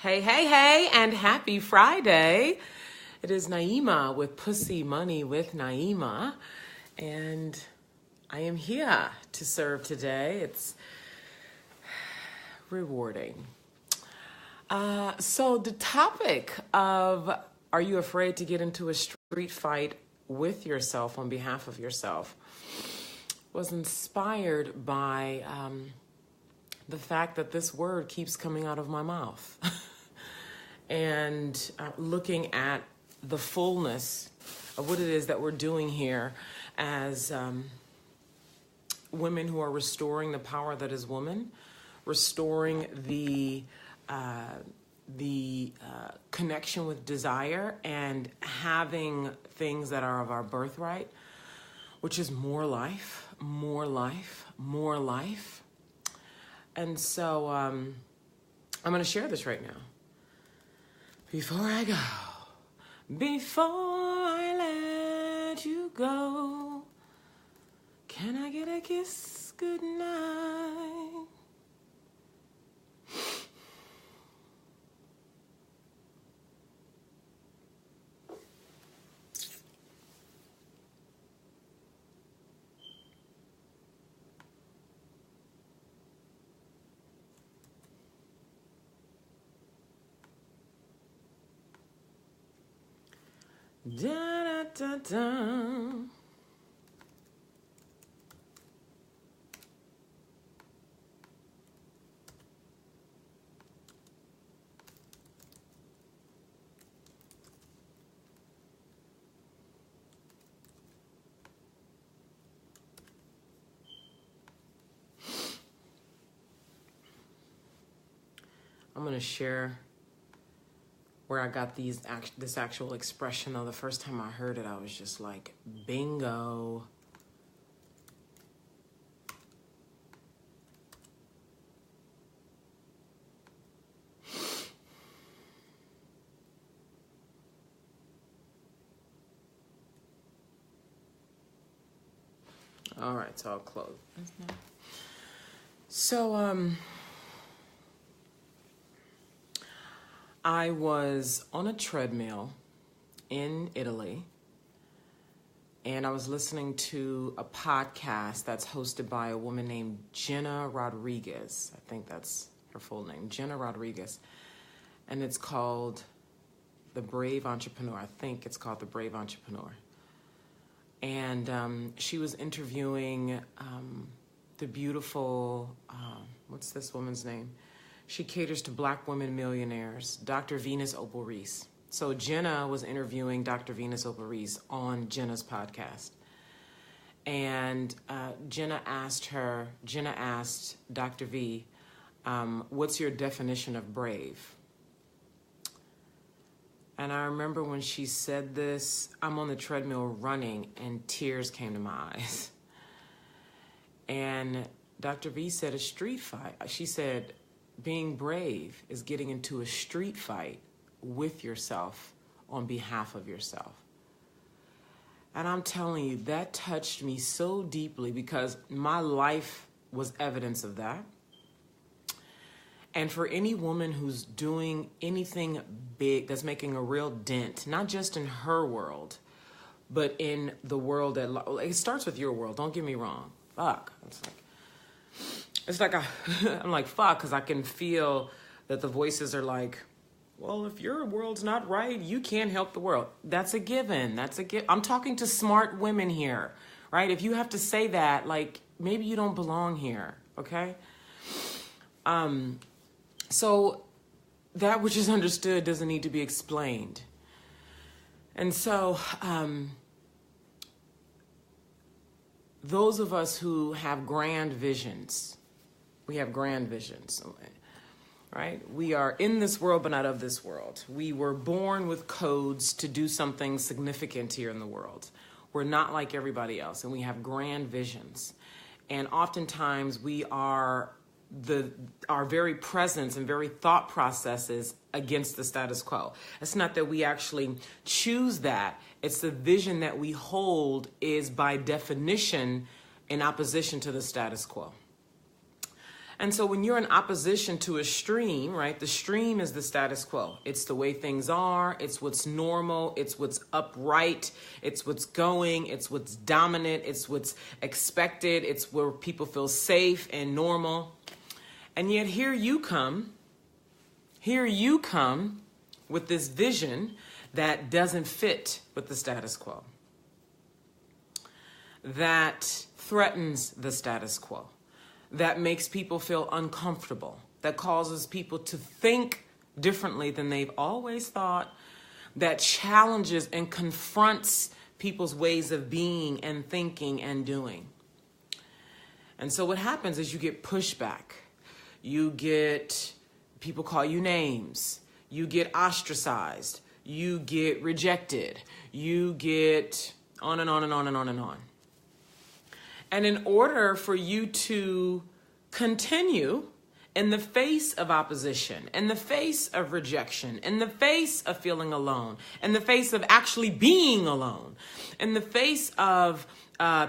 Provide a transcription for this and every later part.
Hey, hey, hey, and happy Friday. It is Naima with Pussy Money with Naima, and I am here to serve today. It's rewarding. So the topic of are you afraid to get into a street fight with yourself on behalf of yourself was inspired by the fact that this word keeps coming out of my mouth. And looking at the fullness of what it is that we're doing here as women who are restoring the power that is woman, restoring the connection with desire, and having things that are of our birthright, which is more life, more life, more life. And so I'm going to share this right now. Before I let you go, can I get a kiss goodnight? Da, da, da, da. I'm going to share where I got this actual expression. Though the first time I heard it, I was just like, bingo. All right, so I'll close. So, I was on a treadmill in Italy, and I was listening to a podcast that's hosted by a woman named Jenna Rodriguez. I think that's her full name, Jenna Rodriguez. And it's called The Brave Entrepreneur. I think it's called The Brave Entrepreneur. And she was interviewing the beautiful, what's this woman's name? She caters to Black women millionaires, Dr. Venus Opal Reese. So Jenna was interviewing Dr. Venus Opal Reese on Jenna's podcast. And Jenna asked Dr. V, what's your definition of brave? And I remember when she said this, I'm on the treadmill running and tears came to my eyes. And Dr. V said a street fight. She said, being brave is getting into a street fight with yourself on behalf of yourself. And I'm telling you, that touched me so deeply because my life was evidence of that. And for any woman who's doing anything big that's making a real dent, not just in her world, but in the world it starts with your world. Don't get me wrong. Fuck. I'm like, fuck, because I can feel that the voices are like, well, if your world's not right, you can't help the world. That's a given. I'm talking to smart women here, right? If you have to say that, like, maybe you don't belong here, okay? So that which is understood doesn't need to be explained. And so those of us who have grand visions, right? We are in this world, but not of this world. We were born with codes to do something significant here in the world. We're not like everybody else, and we have grand visions. And oftentimes we are our very presence and very thought processes against the status quo. It's not that we actually choose that. It's the vision that we hold is by definition in opposition to the status quo. And so when you're in opposition to a stream, right, the stream is the status quo. It's the way things are. It's what's normal. It's what's upright. It's what's going. It's what's dominant. It's what's expected. It's where people feel safe and normal. And yet here you come with this vision that doesn't fit with the status quo, that threatens the status quo, that makes people feel uncomfortable, that causes people to think differently than they've always thought, that challenges and confronts people's ways of being and thinking and doing. And so what happens is you get pushback. You get people call you names. You get ostracized. You get rejected. You get on and on and on and on and on. And in order for you to continue in the face of opposition, in the face of rejection, in the face of feeling alone, in the face of actually being alone, in the face of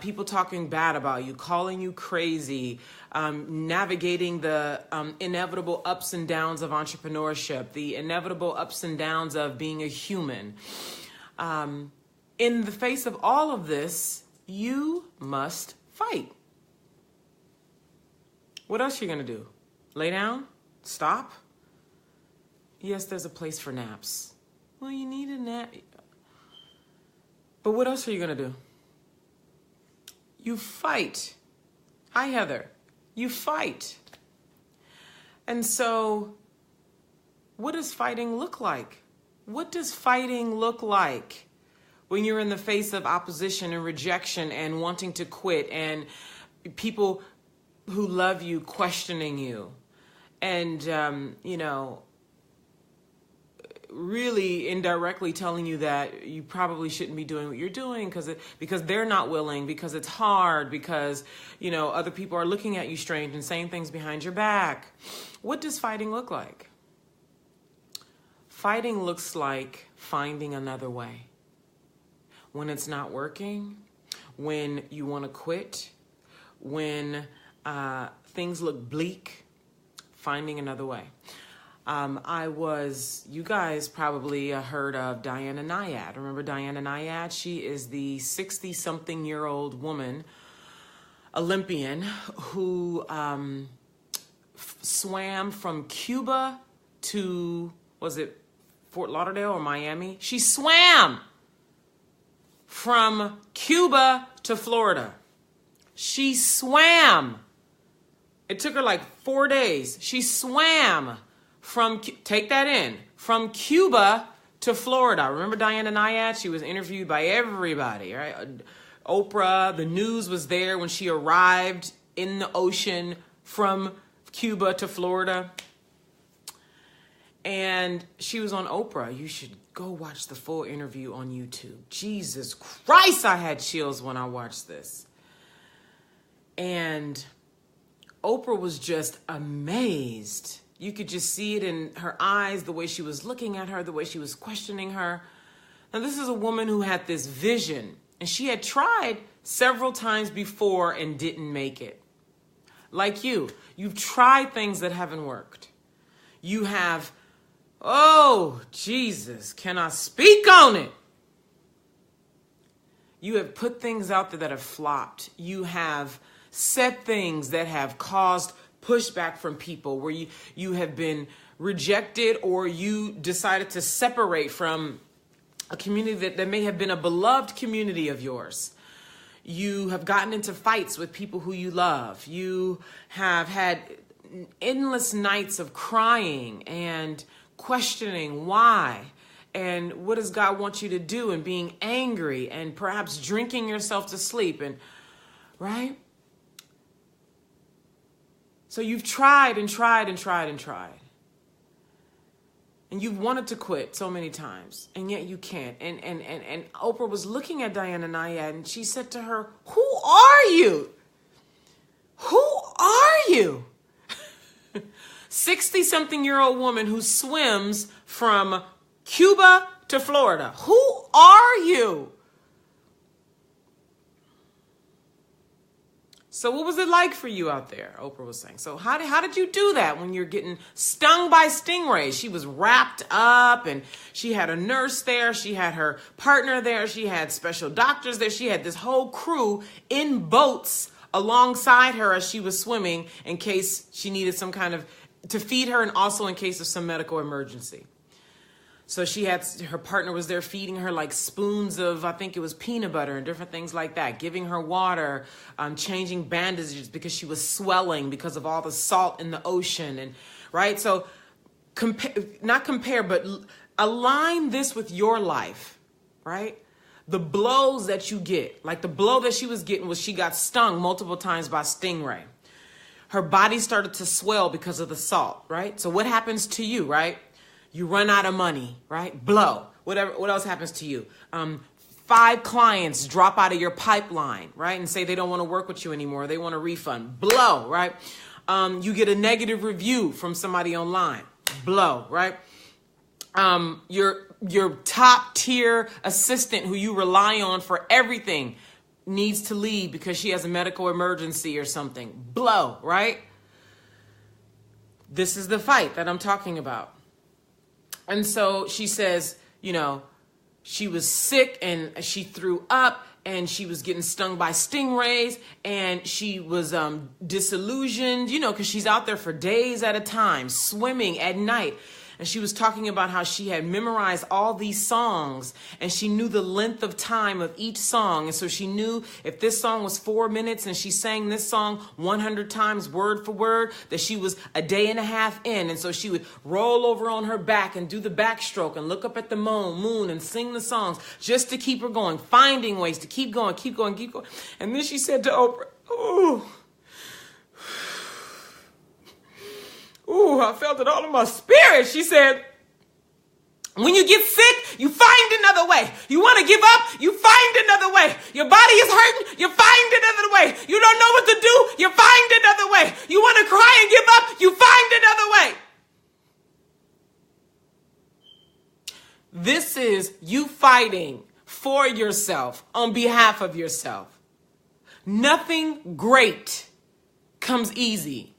people talking bad about you, calling you crazy, navigating the inevitable ups and downs of entrepreneurship, the inevitable ups and downs of being a human. In the face of all of this, you must fight. What else are you going to do? Lay down? Stop? Yes, there's a place for naps. Well, you need a nap. But what else are you going to do? You fight. Hi, Heather. You fight. And so, what does fighting look like? What does fighting look like when you're in the face of opposition and rejection and wanting to quit and people who love you questioning you and, really indirectly telling you that you probably shouldn't be doing what you're doing because they're not willing, because it's hard, because, other people are looking at you strange and saying things behind your back. What does fighting look like? Fighting looks like finding another way. When it's not working, when you want to quit, when things look bleak, finding another way. You guys probably heard of Diana Nyad. Remember Diana Nyad? She is the 60-something-year-old woman, Olympian, who swam from Cuba to, was it Fort Lauderdale or Miami? She swam from Cuba to Florida. She swam. It took her like 4 days. She swam from Cuba to Florida. Remember Diana Nyad? She was interviewed by everybody, right? Oprah, the news was there when she arrived in the ocean from Cuba to Florida. And she was on Oprah. You should go watch the full interview on YouTube. Jesus Christ, I had chills when I watched this. And Oprah was just amazed. You could just see it in her eyes, the way she was looking at her, the way she was questioning her. Now, this is a woman who had this vision, and she had tried several times before and didn't make it. Like you've tried things that haven't worked. You have, oh, Jesus, can I speak on it? You have put things out there that have flopped. You have said things that have caused pushback from people, where you have been rejected, or you decided to separate from a community that may have been a beloved community of yours. You have gotten into fights with people who you love. You have had endless nights of crying and questioning why and what does God want you to do, and being angry and perhaps drinking yourself to sleep, and right? So you've tried and tried and tried and tried. And you've wanted to quit so many times, and yet you can't. And Oprah was looking at Diana Nyad, and she said to her, "Who are you? Who are you?" 60-something-year-old woman who swims from Cuba to Florida. Who are you? So what was it like for you out there? Oprah was saying. So how did you do that when you're getting stung by stingrays? She was wrapped up and she had a nurse there. She had her partner there. She had special doctors there. She had this whole crew in boats alongside her as she was swimming in case she needed some kind of, to feed her and also in case of some medical emergency. So her partner was there feeding her like spoons of, I think it was peanut butter and different things like that, giving her water, changing bandages because she was swelling because of all the salt in the ocean. And right. So not compare, but align this with your life, right? The blows that you get, like the blow that she was getting was she got stung multiple times by stingray. Her body started to swell because of the salt, right? So what happens to you, right? You run out of money, right? Blow. Whatever. What else happens to you? 5 clients drop out of your pipeline, right? And say they don't want to work with you anymore. They want a refund. Blow, right? You get a negative review from somebody online. Blow, right? Your top tier assistant who you rely on for everything needs to leave because she has a medical emergency or something. Blow, right? This is the fight that I'm talking about. And so she says, she was sick and she threw up and she was getting stung by stingrays and she was disillusioned, because she's out there for days at a time, swimming at night. And she was talking about how she had memorized all these songs and she knew the length of time of each song. And so she knew if this song was 4 minutes and she sang this song 100 times word for word, that she was a day and a half in. And so she would roll over on her back and do the backstroke and look up at the moon and sing the songs just to keep her going, finding ways to keep going. And then she said to Oprah, Ooh, I felt it all in my spirit. She said, when you get sick, you find another way. You want to give up, you find another way. Your body is hurting, you find another way. You don't know what to do, you find another way. You want to cry and give up, you find another way. This is you fighting for yourself, on behalf of yourself. Nothing great comes easy.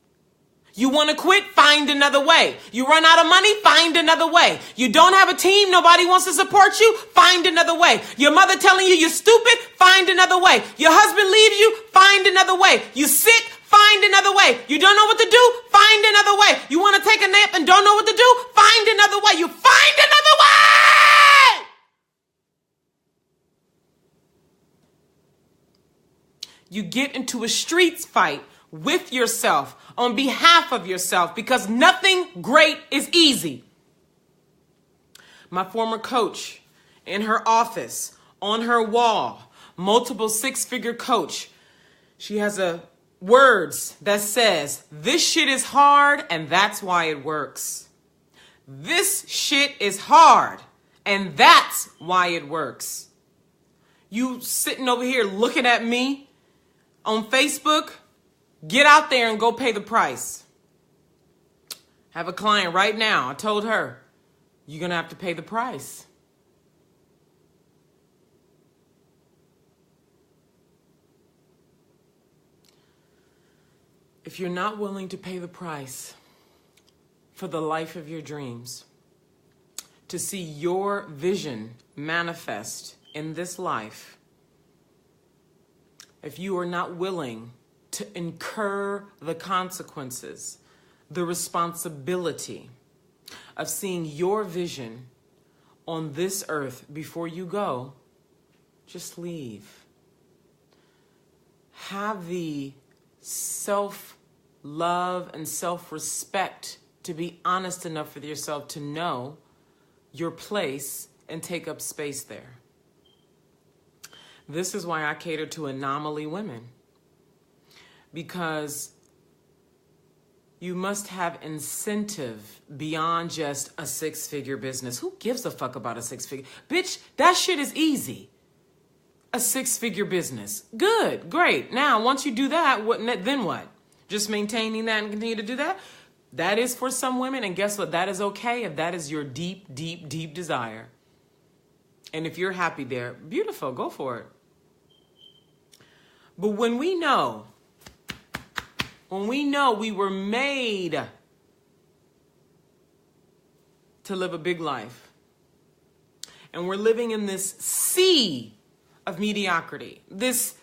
You want to quit? Find another way. You run out of money? Find another way. You don't have a team? Nobody wants to support you? Find another way. Your mother telling you you're stupid? Find another way. Your husband leaves you? Find another way. You sick? Find another way. You don't know what to do? Find another way. You want to take a nap and don't know what to do? Find another way. You find another way! You get into a streets fight with yourself, on behalf of yourself, because nothing great is easy. My former coach, in her office, on her wall, multiple 6-figure coach, she has words that says, this shit is hard and that's why it works. This shit is hard and that's why it works. You sitting over here looking at me on Facebook, get out there and go pay the price. Have a client right now. I told her, you're going to have to pay the price. If you're not willing to pay the price for the life of your dreams, to see your vision manifest in this life, if you are not willing to incur the consequences, the responsibility of seeing your vision on this earth before you go, just leave. Have the self-love and self-respect to be honest enough with yourself to know your place and take up space there. This is why I cater to anomaly women. Because you must have incentive beyond just a 6-figure business. Who gives a fuck about a 6-figure? Bitch, that shit is easy. A 6-figure business. Good, great. Now, once you do that, then what? Just maintaining that and continue to do that? That is for some women, and guess what? That is okay if that is your deep, deep, deep desire. And if you're happy there, beautiful, go for it. But when we know when we know we were made to live a big life, and we're living in this sea of mediocrity, this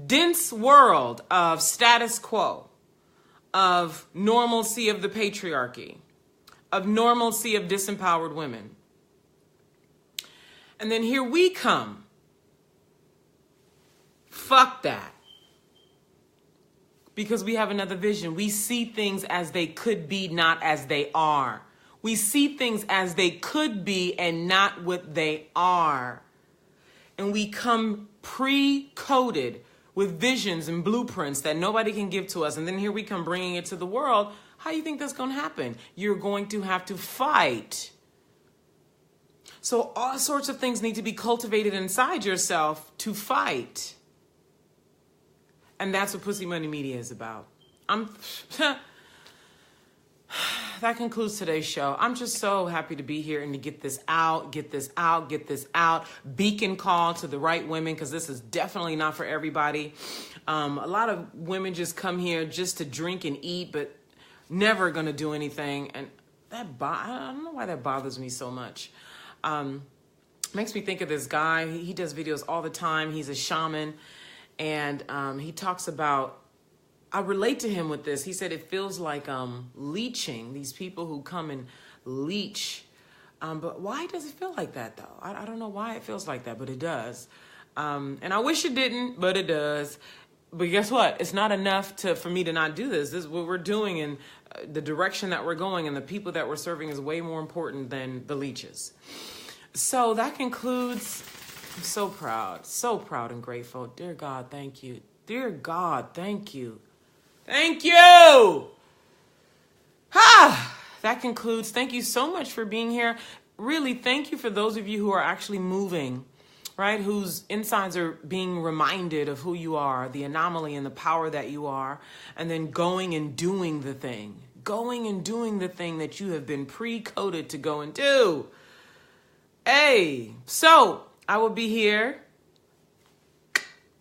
dense world of status quo, of normalcy of the patriarchy, of normalcy of disempowered women. And then here we come. Fuck that. Because we have another vision. We see things as they could be, not as they are. We see things as they could be and not what they are. And we come pre-coded with visions and blueprints that nobody can give to us. And then here we come bringing it to the world. How do you think that's going to happen? You're going to have to fight. So all sorts of things need to be cultivated inside yourself to fight. And that's what Pussy Money Media is about. That concludes today's show. I'm just so happy to be here and to get this out. Beacon call to the right women, because this is definitely not for everybody. A lot of women just come here just to drink and eat, but never going to do anything. And I don't know why that bothers me so much. Makes me think of this guy. He does videos all the time. He's a shaman. And he talks about, I relate to him with this. He said it feels like leeching, these people who come and leech. But why does it feel like that, though? I don't know why it feels like that, but it does. And I wish it didn't, but it does. But guess what? It's not enough for me to not do this. This is what we're doing, and the direction that we're going and the people that we're serving is way more important than the leeches. So that concludes. I'm so proud and grateful. Dear God, thank you. Dear God, thank you. Thank you. That concludes. Thank you so much for being here. Really, thank you for those of you who are actually moving, right? Whose insides are being reminded of who you are, the anomaly and the power that you are, and then going and doing the thing. Going and doing the thing that you have been pre-coded to go and do. Hey, so I will be here,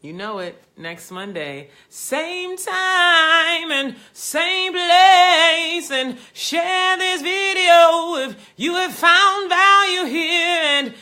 you know it, next Monday, same time and same place, and share this video if you have found value here, and